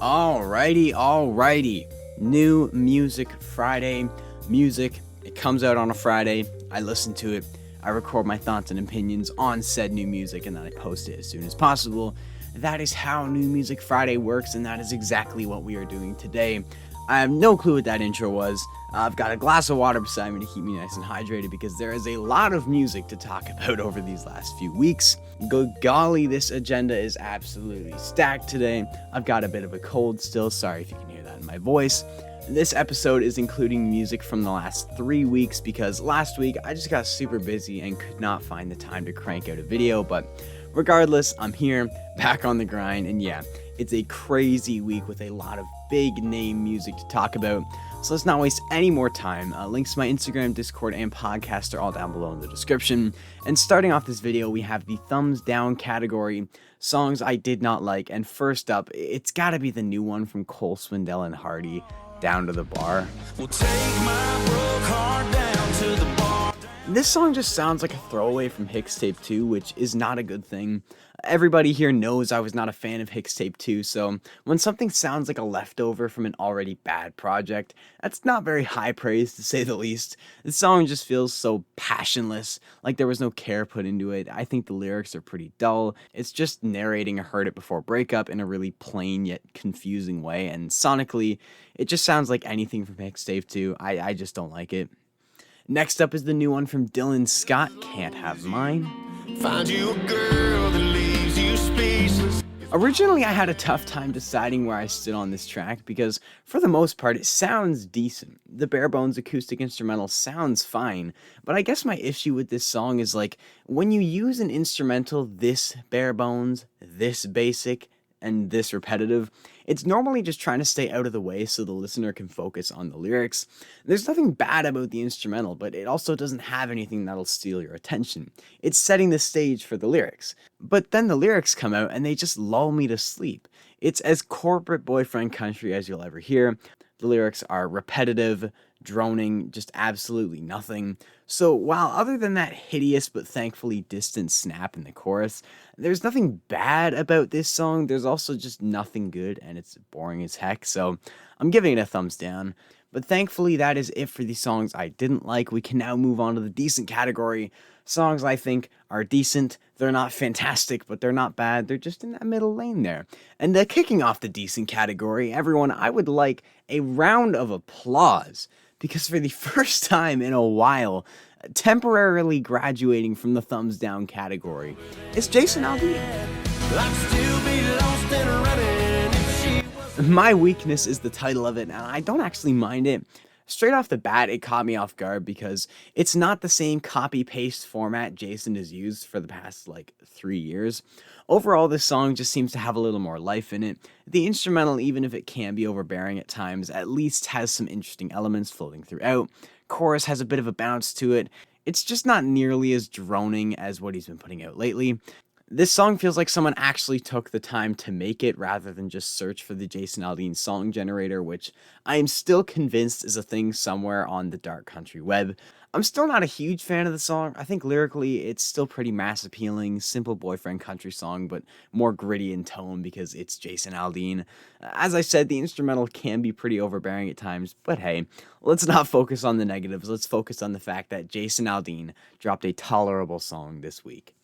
Alrighty. New Music Friday. Music, it comes out on a Friday. I listen to it. I record my thoughts and opinions on said new music and then I post it as soon as possible. That is how New Music Friday works, and that is exactly what we are doing today. I have no clue what that intro was. I've got a glass of water beside me to keep me nice and hydrated because there is a lot of music to talk about over these last few weeks. Good golly, this agenda is absolutely stacked today. I've got a bit of a cold still, sorry if you can hear that in my voice. This episode is including music from the last 3 weeks because last week I just got super busy and could not find the time to crank out a video, but regardless, I'm here, back on the grind, and yeah, it's a crazy week with a lot of big name music to talk about, so let's not waste any more time. Links to my Instagram, Discord, and podcast are all down below in the description. And starting off this video, we have the thumbs down category, songs I did not like, and first up, it's gotta be the new one from Cole, Swindell, and Hardy, Down to the Bar. We'll take my broke heart down to the bar. This song just sounds like a throwaway from Hixtape 2, which is not a good thing. Everybody here knows I was not a fan of Hixtape 2, so when something sounds like a leftover from an already bad project, that's not very high praise to say the least. This song just feels so passionless, like there was no care put into it. I think the lyrics are pretty dull. It's just narrating a heard it before breakup in a really plain yet confusing way, and sonically, it just sounds like anything from Hixtape 2. I just don't like it. Next up is the new one from Dylan Scott, Can't Have Mine. Find you a girl that leaves you speechless. Originally, I had a tough time deciding where I stood on this track because, for the most part, it sounds decent. The bare bones acoustic instrumental sounds fine, but I guess my issue with this song is like, when you use an instrumental this bare bones, this basic, and this repetitive, it's normally just trying to stay out of the way so the listener can focus on the lyrics. There's nothing bad about the instrumental, but it also doesn't have anything that'll steal your attention. It's setting the stage for the lyrics. But then the lyrics come out and they just lull me to sleep. It's as corporate boyfriend country as you'll ever hear. The lyrics are repetitive, droning, just absolutely nothing. So while other than that hideous but thankfully distant snap in the chorus, there's nothing bad about this song, there's also just nothing good and it's boring as heck, so I'm giving it a thumbs down. But thankfully that is it for the songs I didn't like. We can now move on to the decent category. Songs I think are decent, they're not fantastic, but they're not bad, they're just in that middle lane there. And kicking off the decent category, everyone, I would like a round of applause, because for the first time in a while, temporarily graduating from the thumbs down category, it's Jason Aldean. My Weakness is the title of it, and I don't actually mind it. Straight off the bat, it caught me off guard because it's not the same copy-paste format Jason has used for the past, 3 years. Overall, this song just seems to have a little more life in it. The instrumental, even if it can be overbearing at times, at least has some interesting elements floating throughout. Chorus has a bit of a bounce to it. It's just not nearly as droning as what he's been putting out lately. This song feels like someone actually took the time to make it rather than just search for the Jason Aldean song generator, which I am still convinced is a thing somewhere on the dark country web. I'm still not a huge fan of the song. I think lyrically it's still pretty mass appealing, simple boyfriend country song, but more gritty in tone because it's Jason Aldean. As I said, the instrumental can be pretty overbearing at times, but hey, let's not focus on the negatives. Let's focus on the fact that Jason Aldean dropped a tolerable song this week.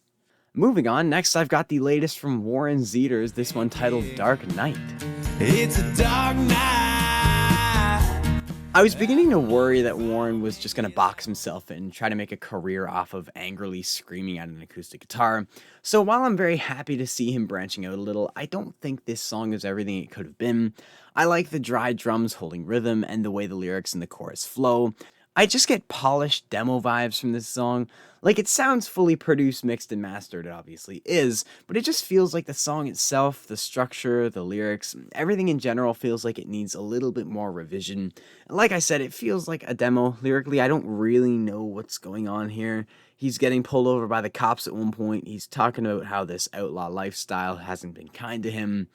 Moving on, next I've got the latest from Warren Zeiders, this one titled Dark Night. It's a dark night. I was beginning to worry that Warren was just going to box himself in and try to make a career off of angrily screaming at an acoustic guitar. So while I'm very happy to see him branching out a little, I don't think this song is everything it could have been. I like the dry drums holding rhythm and the way the lyrics in the chorus flow. I just get polished demo vibes from this song. Like, it sounds fully produced, mixed, and mastered, it obviously is, but it just feels like the song itself, the structure, the lyrics, everything in general feels like it needs a little bit more revision. Like I said, it feels like a demo. Lyrically, I don't really know what's going on here. He's getting pulled over by the cops at one point. He's talking about how this outlaw lifestyle hasn't been kind to him,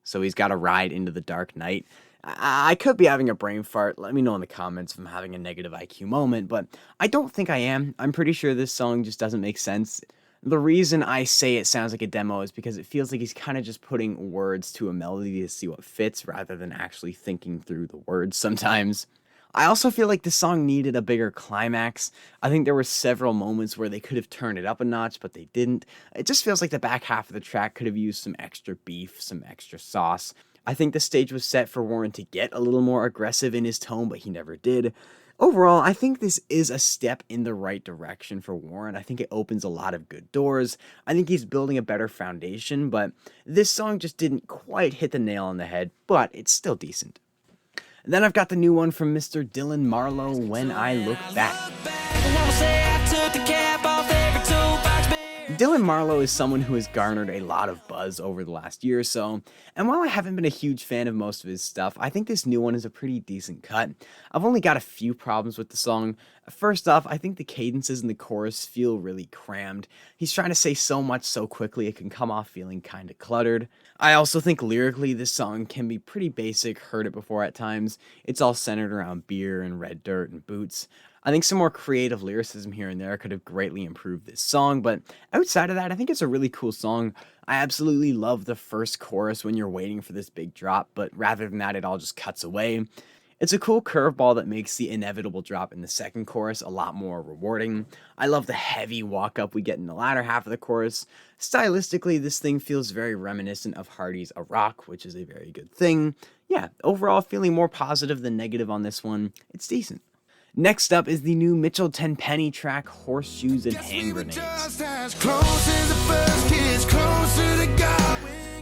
so he's got to ride into the dark night. I could be having a brain fart. Let me know in the comments if I'm having a negative IQ moment, but I don't think I am. I'm pretty sure this song just doesn't make sense. The reason I say it sounds like a demo is because it feels like he's kind of just putting words to a melody to see what fits rather than actually thinking through the words sometimes. I also feel like the song needed a bigger climax. I think there were several moments where they could have turned it up a notch, but they didn't. It just feels like the back half of the track could have used some extra beef, some extra sauce. I think the stage was set for Warren to get a little more aggressive in his tone, but he never did. Overall, I think this is a step in the right direction for Warren. I think it opens a lot of good doors. I think he's building a better foundation, but this song just didn't quite hit the nail on the head, but it's still decent. And then I've got the new one from Mr. Dylan Marlowe, When I Look Back. Dylan Marlowe is someone who has garnered a lot of buzz over the last year or so, and while I haven't been a huge fan of most of his stuff, I think this new one is a pretty decent cut. I've only got a few problems with the song. First off, I think the cadences in the chorus feel really crammed. He's trying to say so much so quickly it can come off feeling kinda cluttered. I also think lyrically this song can be pretty basic, heard it before at times. It's all centered around beer and red dirt and boots. I think some more creative lyricism here and there could have greatly improved this song, but outside of that, I think it's a really cool song. I absolutely love the first chorus when you're waiting for this big drop, but rather than that, it all just cuts away. It's a cool curveball that makes the inevitable drop in the second chorus a lot more rewarding. I love the heavy walk up we get in the latter half of the chorus. Stylistically, this thing feels very reminiscent of Hardy's A Rock, which is a very good thing. Yeah, overall feeling more positive than negative on this one. It's decent. Next up is the new Mitchell Tenpenny track, Horseshoes and Hand Grenades.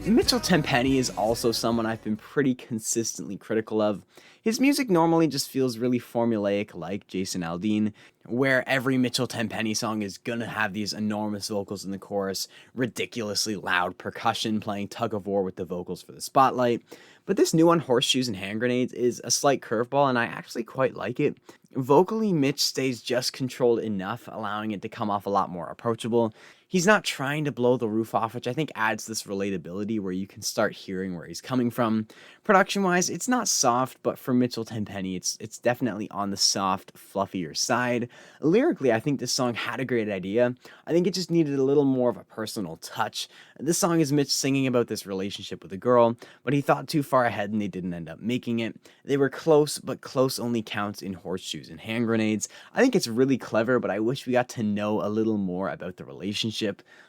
Mitchell Tenpenny is also someone I've been pretty consistently critical of. His music normally just feels really formulaic like Jason Aldean, where every Mitchell Tenpenny song is gonna have these enormous vocals in the chorus, ridiculously loud percussion playing tug of war with the vocals for the spotlight. But this new one, Horseshoes and Hand Grenades, is a slight curveball and I actually quite like it. Vocally, Mitch stays just controlled enough, allowing it to come off a lot more approachable. He's not trying to blow the roof off, which I think adds this relatability where you can start hearing where he's coming from. Production-wise, it's not soft, but for Mitchell Tenpenny, it's definitely on the soft, fluffier side. Lyrically, I think this song had a great idea. I think it just needed a little more of a personal touch. This song is Mitch singing about this relationship with a girl, but he thought too far ahead and they didn't end up making it. They were close, but close only counts in Horseshoes and Hand Grenades. I think it's really clever, but I wish we got to know a little more about the relationship.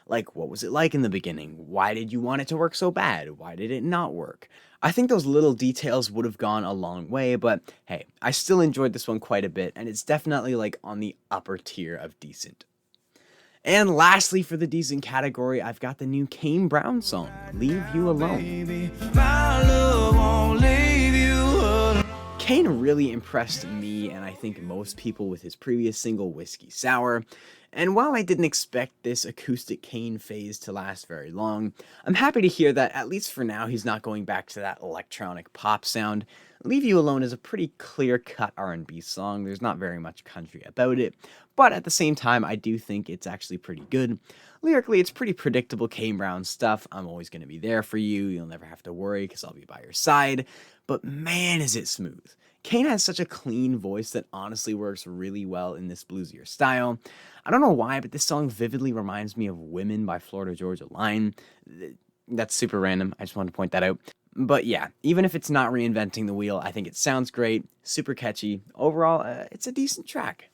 Like, what was it like in the beginning? Why did you want it to work so bad? Why did it not work? I think those little details would have gone a long way, but hey, I still enjoyed this one quite a bit, and it's definitely like on the upper tier of decent. And lastly, for the decent category, I've got the new Kane Brown song, Leave You Alone. Kane really impressed me and I think most people with his previous single, Whiskey Sour. And while I didn't expect this acoustic Kane phase to last very long, I'm happy to hear that at least for now he's not going back to that electronic pop sound. Leave You Alone is a pretty clear-cut R&B song, there's not very much country about it, but at the same time I do think it's actually pretty good. Lyrically, it's pretty predictable Kane Brown stuff. I'm always going to be there for you, you'll never have to worry because I'll be by your side, but man is it smooth. Kane has such a clean voice that honestly works really well in this bluesier style. I don't know why, but this song vividly reminds me of Women by Florida Georgia Line. That's super random, I just wanted to point that out. But yeah, even if it's not reinventing the wheel, I think it sounds great, super catchy. Overall, it's a decent track.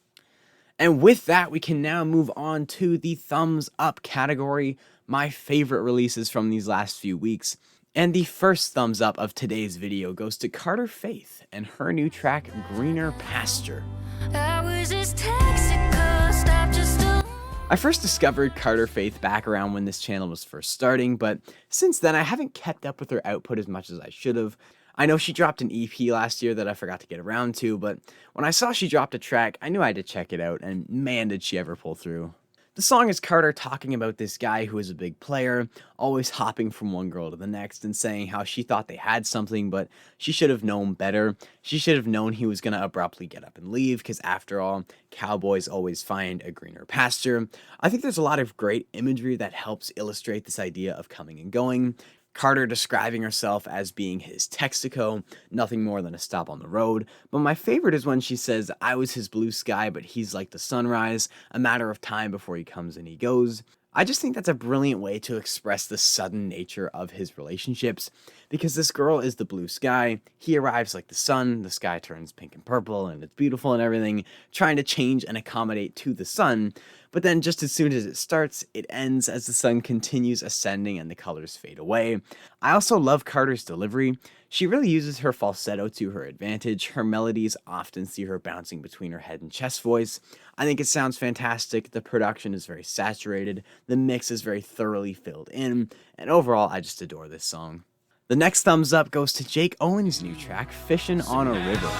And with that, we can now move on to the thumbs up category, my favorite releases from these last few weeks. And the first thumbs up of today's video goes to Carter Faith and her new track, Greener Pasture. I first discovered Carter Faith back around when this channel was first starting, but since then I haven't kept up with her output as much as I should have. I know she dropped an EP last year that I forgot to get around to, but when I saw she dropped a track, I knew I had to check it out, and man did she ever pull through. The song is Carter talking about this guy who is a big player, always hopping from one girl to the next and saying how she thought they had something, but she should have known better. She should have known he was going to abruptly get up and leave, because after all, cowboys always find a greener pasture. I think there's a lot of great imagery that helps illustrate this idea of coming and going. Carter describing herself as being his Texaco, nothing more than a stop on the road. But my favorite is when she says, I was his blue sky, but he's like the sunrise, a matter of time before he comes and he goes. I just think that's a brilliant way to express the sudden nature of his relationships, because this girl is the blue sky, he arrives like the sun, the sky turns pink and purple, and it's beautiful and everything, trying to change and accommodate to the sun, but then just as soon as it starts, it ends as the sun continues ascending and the colors fade away. I also love Carter's delivery. She really uses her falsetto to her advantage. Her melodies often see her bouncing between her head and chest voice. I think it sounds fantastic. The production is very saturated. The mix is very thoroughly filled in. And overall, I just adore this song. The next thumbs up goes to Jake Owen's new track, Fishin' on a River.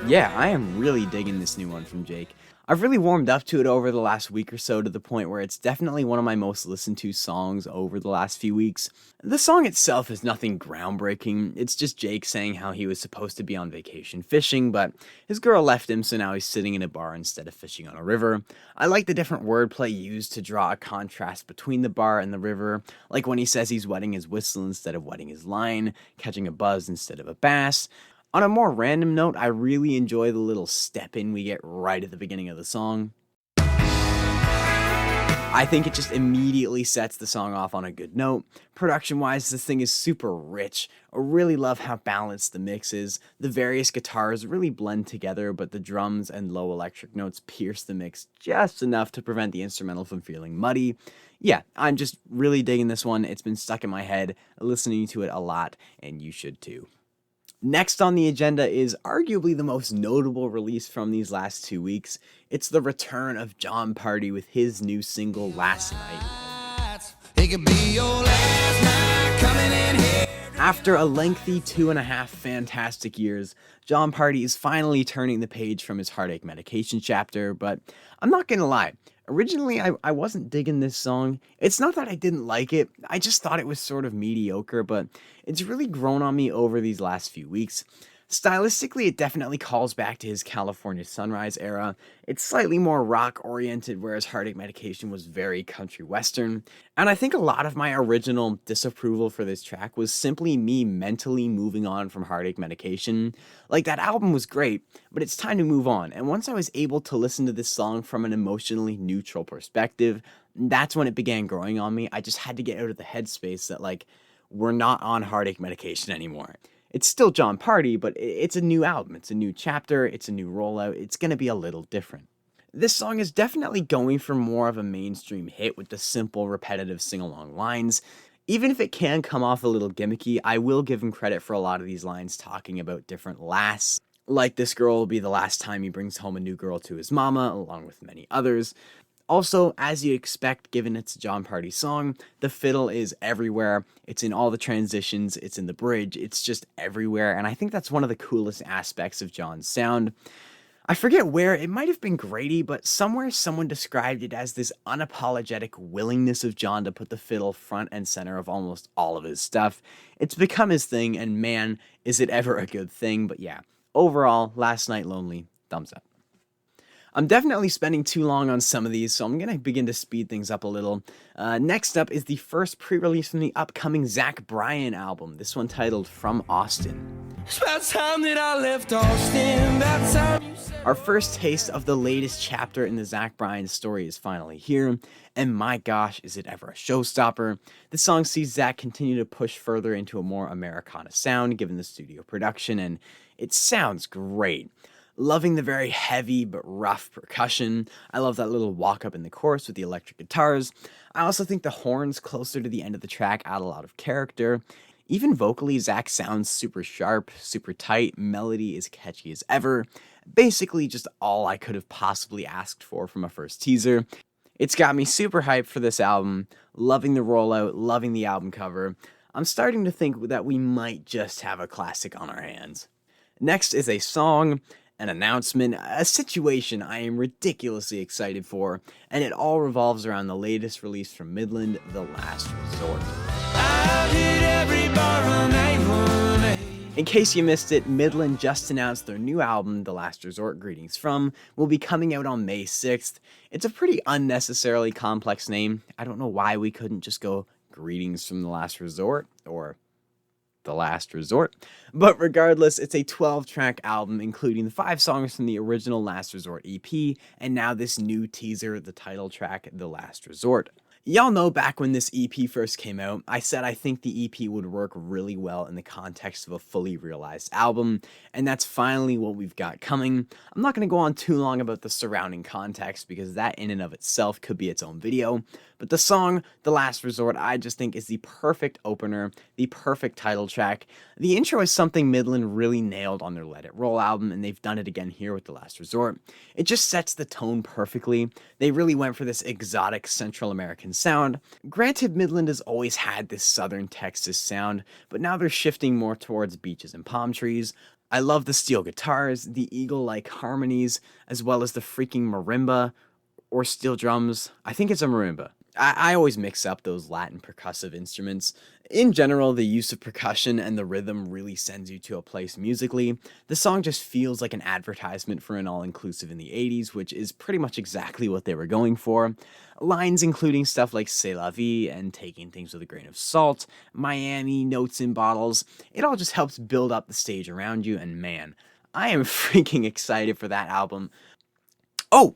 Yeah, I am really digging this new one from Jake. I've really warmed up to it over the last week or so, to the point where it's definitely one of my most listened to songs over the last few weeks. The song itself is nothing groundbreaking. It's just Jake saying how he was supposed to be on vacation fishing, but his girl left him, so now he's sitting in a bar instead of fishing on a river. I like the different wordplay used to draw a contrast between the bar and the river, like when he says he's wetting his whistle instead of wetting his line, catching a buzz instead of a bass. On a more random note, I really enjoy the little step in we get right at the beginning of the song. I think it just immediately sets the song off on a good note. Production-wise, this thing is super rich. I really love how balanced the mix is. The various guitars really blend together, but the drums and low electric notes pierce the mix just enough to prevent the instrumental from feeling muddy. Yeah, I'm just really digging this one. It's been stuck in my head, listening to it a lot, and you should too. Next on the agenda is arguably the most notable release from these last 2 weeks. It's the return of Jon Pardi with his new single, Last Night. After a lengthy 2.5 fantastic years, Jon Pardi is finally turning the page from his heartache medication chapter, but I'm not gonna lie. Originally, I wasn't digging this song. It's not that I didn't like it, I just thought it was sort of mediocre, but it's really grown on me over these last few weeks. Stylistically, it definitely calls back to his California Sunrise era. It's slightly more rock-oriented, whereas Heartache Medication was very country western. And I think a lot of my original disapproval for this track was simply me mentally moving on from Heartache Medication. Like, that album was great, but it's time to move on. And once I was able to listen to this song from an emotionally neutral perspective, that's when it began growing on me. I just had to get out of the headspace that, like, we're not on Heartache Medication anymore. It's still Jon Pardi, but it's a new album, it's a new chapter, it's a new rollout, it's gonna be a little different. This song is definitely going for more of a mainstream hit with the simple, repetitive sing-along lines. Even if it can come off a little gimmicky, I will give him credit for a lot of these lines talking about different lasts. Like, this girl will be the last time he brings home a new girl to his mama, along with many others. Also, as you expect, given it's a Jon Pardi song, the fiddle is everywhere. It's in all the transitions, it's in the bridge, it's just everywhere, and I think that's one of the coolest aspects of Jon's sound. I forget where, it might have been Grady, but somewhere someone described it as this unapologetic willingness of Jon to put the fiddle front and center of almost all of his stuff. It's become his thing, and man, is it ever a good thing, but yeah. Overall, Last Night Lonely, thumbs up. I'm definitely spending too long on some of these, so I'm going to begin to speed things up a little. Next up is the first pre-release from the upcoming Zach Bryan album, this one titled From Austin. It's about time that I left Austin, about time. Our first taste of the latest chapter in the Zach Bryan story is finally here, and my gosh, is it ever a showstopper. This song sees Zach continue to push further into a more Americana sound, given the studio production, and it sounds great. Loving the very heavy but rough percussion. I love that little walk up in the chorus with the electric guitars. I also think the horns closer to the end of the track add a lot of character. Even vocally, Zach sounds super sharp, super tight, melody is catchy as ever. Basically just all I could have possibly asked for from a first teaser. It's got me super hyped for this album, loving the rollout, loving the album cover. I'm starting to think that we might just have a classic on our hands. Next is a song, an announcement, a situation I am ridiculously excited for, and it all revolves around the latest release from Midland, The Last Resort. In case you missed it, Midland just announced their new album, The Last Resort Greetings From, will be coming out on May 6th. It's a pretty unnecessarily complex name. I don't know why we couldn't just go Greetings from the Last Resort, or The Last Resort. But regardless, it's a 12-track album including the 5 songs from the original Last Resort EP, and now this new teaser, the title track, The Last Resort. Y'all know back when this EP first came out, I said I think the EP would work really well in the context of a fully realized album, and that's finally what we've got coming. I'm not going to go on too long about the surrounding context because that in and of itself could be its own video, but the song, The Last Resort, I just think is the perfect opener, the perfect title track. The intro is something Midland really nailed on their Let It Roll album, and they've done it again here with The Last Resort. It just sets the tone perfectly. They really went for this exotic Central American sound. Granted, Midland has always had this southern Texas sound, but now they're shifting more towards beaches and palm trees. I love the steel guitars, the eagle-like harmonies, as well as the freaking marimba, or steel drums. I think it's a marimba. I always mix up those Latin percussive instruments. In general, the use of percussion and the rhythm really sends you to a place musically. The song just feels like an advertisement for an all-inclusive in the 80s, which is pretty much exactly what they were going for. Lines including stuff like C'est la vie and taking things with a grain of salt, Miami, notes in bottles. It all just helps build up the stage around you, and man, I am freaking excited for that album. Oh,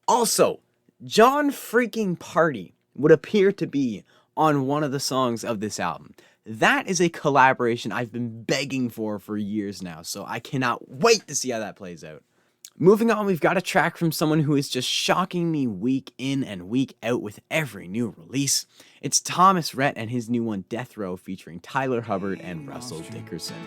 also, Jon freaking Pardi would appear to be on one of the songs of this album. That is a collaboration I've been begging for years now, so I cannot wait to see how that plays out. Moving on, we've got a track from someone who is just shocking me week in and week out with every new release. It's Thomas Rhett and his new one, Death Row, featuring Tyler Hubbard and Russell Dickerson.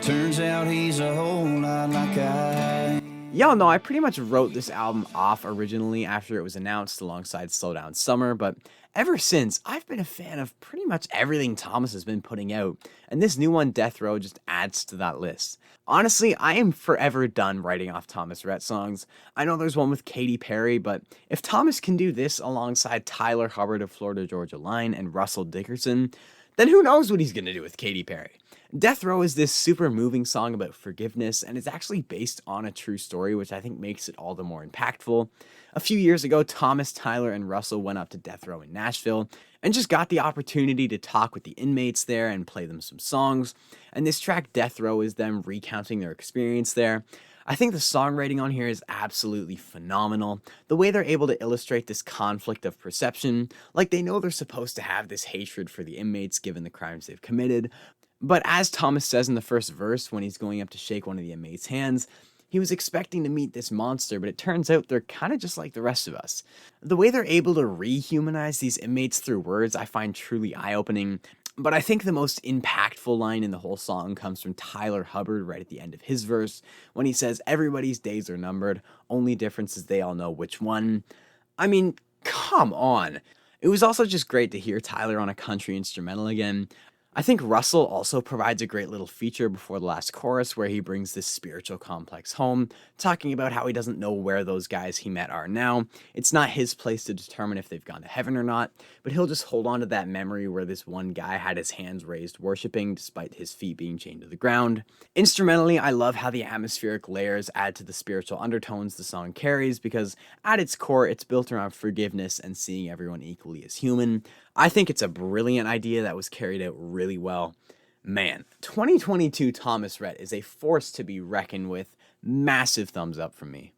Turns out he's a whole lot like I. Y'all know I pretty much wrote this album off originally after it was announced alongside Slow Down Summer, but ever since, I've been a fan of pretty much everything Thomas has been putting out, and this new one, Death Row, just adds to that list. Honestly, I am forever done writing off Thomas Rhett songs. I know there's one with Katy Perry, but if Thomas can do this alongside Tyler Hubbard of Florida Georgia Line and Russell Dickerson, then who knows what he's gonna do with Katy Perry. Death Row is this super moving song about forgiveness, and it's actually based on a true story, which I think makes it all the more impactful. A few years ago, Thomas, Tyler, and Russell went up to Death Row in Nashville and just got the opportunity to talk with the inmates there and play them some songs, and this track, Death Row, is them recounting their experience there. I think the songwriting on here is absolutely phenomenal. The way they're able to illustrate this conflict of perception, like they know they're supposed to have this hatred for the inmates given the crimes they've committed, but as Thomas says in the first verse when he's going up to shake one of the inmates' hands, he was expecting to meet this monster, but it turns out they're kind of just like the rest of us. The way they're able to rehumanize these inmates through words I find truly eye-opening, but I think the most impactful line in the whole song comes from Tyler Hubbard right at the end of his verse, when he says, "Everybody's days are numbered, only difference is they all know which one." I mean, come on. It was also just great to hear Tyler on a country instrumental again. I think Russell also provides a great little feature before the last chorus where he brings this spiritual complex home, talking about how he doesn't know where those guys he met are now. It's not his place to determine if they've gone to heaven or not, but he'll just hold on to that memory where this one guy had his hands raised worshiping despite his feet being chained to the ground. Instrumentally, I love how the atmospheric layers add to the spiritual undertones the song carries because at its core, it's built around forgiveness and seeing everyone equally as human. I think it's a brilliant idea that was carried out really well. Man, 2022 Thomas Rhett is a force to be reckoned with. Massive thumbs up from me.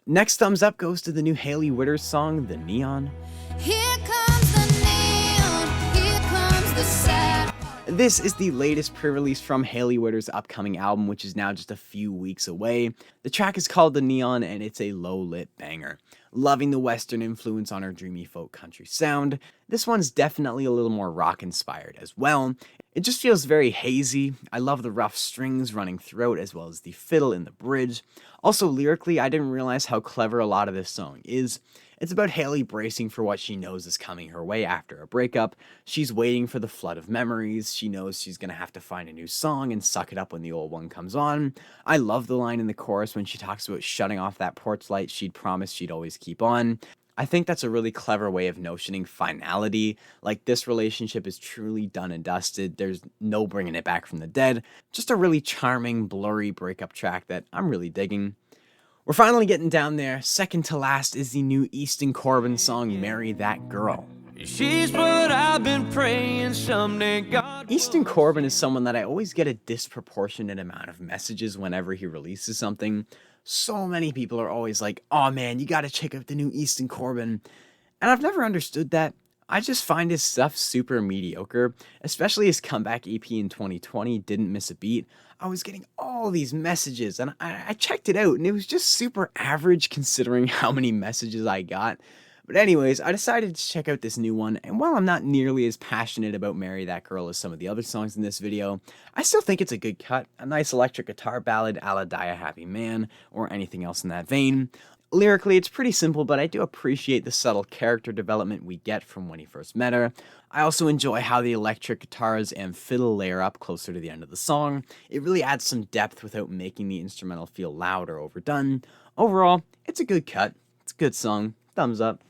Next thumbs up goes to the new Hailey Whitters song, The Neon. Here comes the neon, here comes the sad. This is the latest pre-release from Hailey Whitters' upcoming album, which is now just a few weeks away. The track is called The Neon, and it's a low-lit banger. Loving the Western influence on her dreamy folk country sound. This one's definitely a little more rock-inspired as well. It just feels very hazy. I love the rough strings running throughout as well as the fiddle in the bridge. Also, lyrically, I didn't realize how clever a lot of this song is. It's about Hailey bracing for what she knows is coming her way after a breakup. She's waiting for the flood of memories. She knows she's going to have to find a new song and suck it up when the old one comes on. I love the line in the chorus when she talks about shutting off that porch light she'd promised she'd always keep on. I think that's a really clever way of notioning finality. Like, this relationship is truly done and dusted. There's no bringing it back from the dead. Just a really charming, blurry breakup track that I'm really digging. We're finally getting down there. Second to last is the new Easton Corbin song, Marry That Girl. She's what I've been praying someday God. Easton Corbin is someone that I always get a disproportionate amount of messages whenever he releases something. So many people are always like, oh man, you gotta check out the new Easton Corbin. And I've never understood that. I just find his stuff super mediocre, especially his comeback EP in 2020, Didn't Miss a Beat. I was getting all these messages and I checked it out and it was just super average considering how many messages I got. But anyways, I decided to check out this new one, and while I'm not nearly as passionate about Marry That Girl as some of the other songs in this video, I still think it's a good cut, a nice electric guitar ballad a la Die a Happy Man, or anything else in that vein. Lyrically, it's pretty simple, but I do appreciate the subtle character development we get from when he first met her. I also enjoy how the electric guitars and fiddle layer up closer to the end of the song. It really adds some depth without making the instrumental feel loud or overdone. Overall, it's a good cut, it's a good song, thumbs up.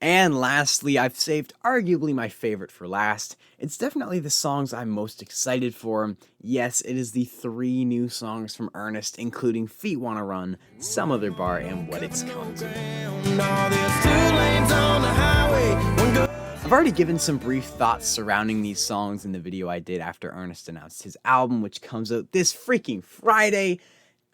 And lastly, I've saved arguably my favorite for last. It's definitely the songs I'm most excited for. Yes, it is the 3 new songs from Ernest, including Feet Wanna Run, Some Other Bar, and What It's Come To. I've already given some brief thoughts surrounding these songs in the video I did after Ernest announced his album, which comes out this freaking Friday.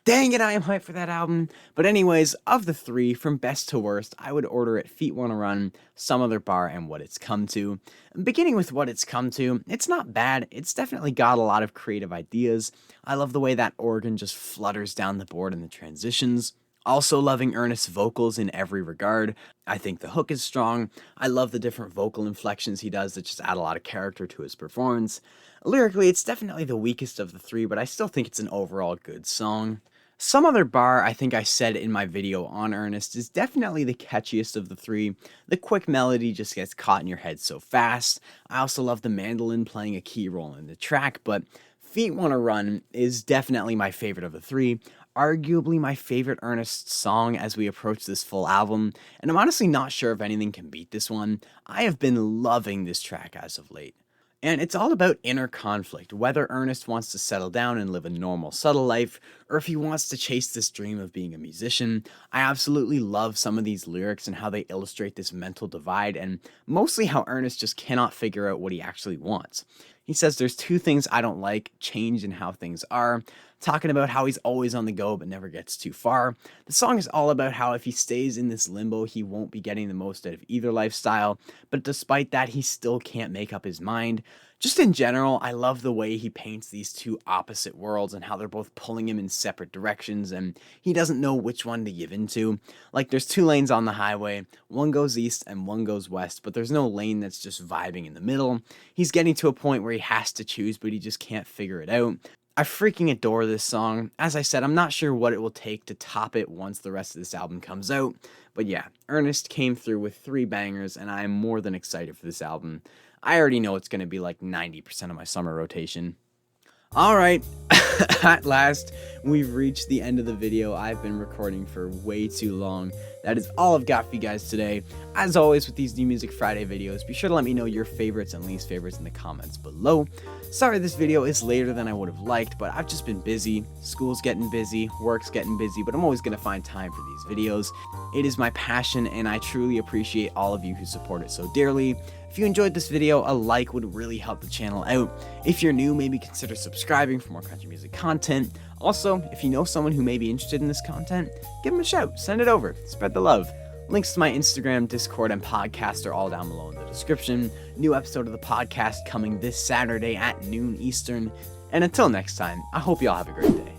Dang it, I am hyped for that album. But anyways, of the 3, from best to worst, I would order it Feet Wanna Run, Some Other Bar, and What It's Come To. Beginning with What It's Come To, it's not bad. It's definitely got a lot of creative ideas. I love the way that organ just flutters down the board in the transitions. Also loving Ernest's vocals in every regard. I think the hook is strong. I love the different vocal inflections he does that just add a lot of character to his performance. Lyrically, it's definitely the weakest of the 3, but I still think it's an overall good song. Some Other Bar, I think I said in my video on Ernest, is definitely the catchiest of the 3. The quick melody just gets caught in your head so fast. I also love the mandolin playing a key role in the track, but Feet Wanna Run is definitely my favorite of the 3. Arguably my favorite Ernest song as we approach this full album, and I'm honestly not sure if anything can beat this one. I have been loving this track as of late. And it's all about inner conflict, whether Ernest wants to settle down and live a normal, subtle life, or if he wants to chase this dream of being a musician. I absolutely love some of these lyrics and how they illustrate this mental divide, and mostly how Ernest just cannot figure out what he actually wants. He says there's 2 things I don't like, change and how things are, talking about how he's always on the go but never gets too far. The song is all about how if he stays in this limbo, he won't be getting the most out of either lifestyle, but despite that, he still can't make up his mind. Just in general, I love the way he paints these 2 opposite worlds and how they're both pulling him in separate directions and he doesn't know which one to give into. Like there's 2 lanes on the highway, one goes east and one goes west, but there's no lane that's just vibing in the middle. He's getting to a point where he has to choose, but he just can't figure it out. I freaking adore this song. As I said, I'm not sure what it will take to top it once the rest of this album comes out. But yeah, Ernest came through with 3 bangers, and I am more than excited for this album. I already know it's going to be like 90% of my summer rotation. Alright, at last, we've reached the end of the video. I've been recording for way too long. That is all I've got for you guys today. As always with these New Music Friday videos, be sure to let me know your favorites and least favorites in the comments below. Sorry this video is later than I would have liked, but I've just been busy. School's getting busy, work's getting busy, but I'm always going to find time for these videos. It is my passion, and I truly appreciate all of you who support it so dearly. If you enjoyed this video, a like would really help the channel out. If you're new, maybe consider subscribing for more country music content. Also, if you know someone who may be interested in this content, give them a shout, send it over, spread the love. Links to my Instagram, Discord, and podcast are all down below in the description. New episode of the podcast coming this Saturday at noon Eastern. And until next time, I hope you all have a great day.